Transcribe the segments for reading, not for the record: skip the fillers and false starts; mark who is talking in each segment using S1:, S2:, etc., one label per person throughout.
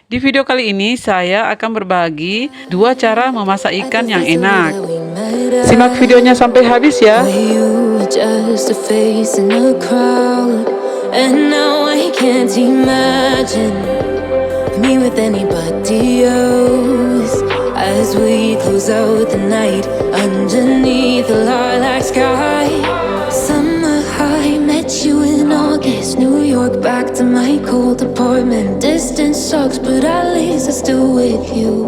S1: Di video kali ini saya akan berbagi 2 cara memasak ikan yang enak. Simak videonya sampai habis ya. Me with anybody else as we close out the night underneath the lilac sky. Summer high, met you in August, New York, back to my cold apartment. Distance sucks, but at least I'm still with you.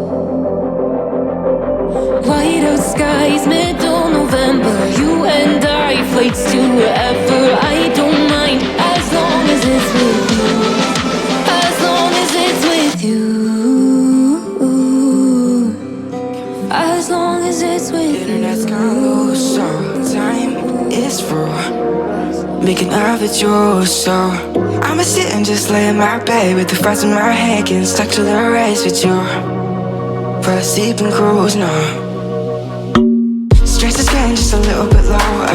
S1: White out skies, middle November, you and I, flights to wherever. I don't mind as long as it's with you. As long as it's with you. Internet's gone low, so time is raw. Making love at yours, so I'ma sit and just lay in my bed with the fries in my hand, getting stuck to the race with you. For sleep and cruise now. Stress is getting just a little bit lower.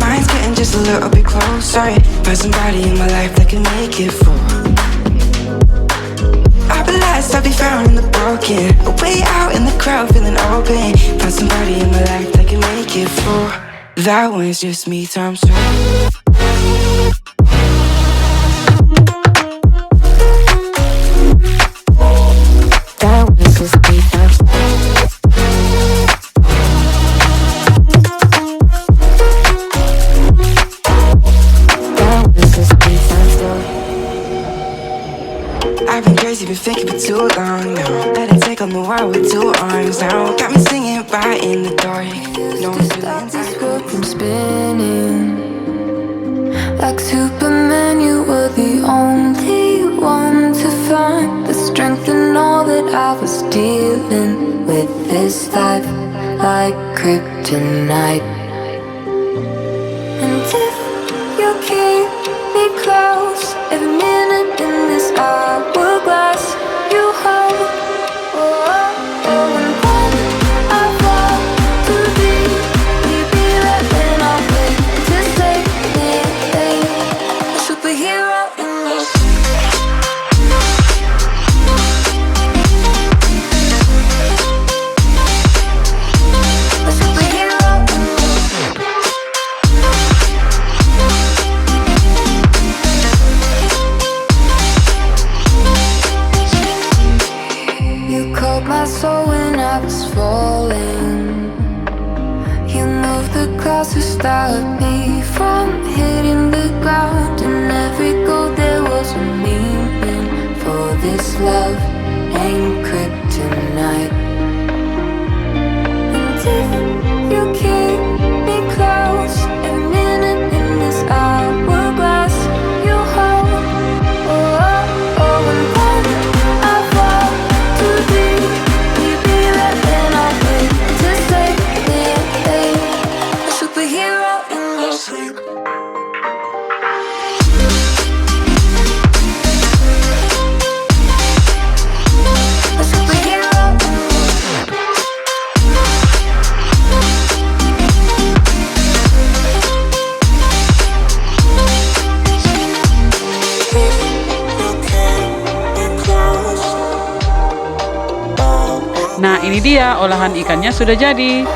S1: Mind's getting just a little bit closer. Find somebody in my life that can make it for. I'll be found in the broken, way out in the crowd feeling open. Find somebody in my life that can make it for. That one's just me times 2. That one's just me times 2. I've been crazy, been thinking for too long now. Let it take on the world with 2 arms now. Got me singing right in the dark. No one's feeling this world from spinning. Like Superman, you were the only one to find the strength in all that I was dealing with this life, like kryptonite. And if you keep me close, every minute in this hourglass you hold. And when I fall too deep, leave me right when I'm with to save me. A superhero in your sleep. A superhero in your sleep. My soul when I was falling. You moved the clouds to stop me from hitting the ground. And every goal there was a meaning. For this love ain't kryptonite. And if you keep me close, every minute in this hourglass you hold. And when I fall too deep, superhero in your sleep. A superhero in your sleep. Nah, ini dia olahan ikannya sudah jadi.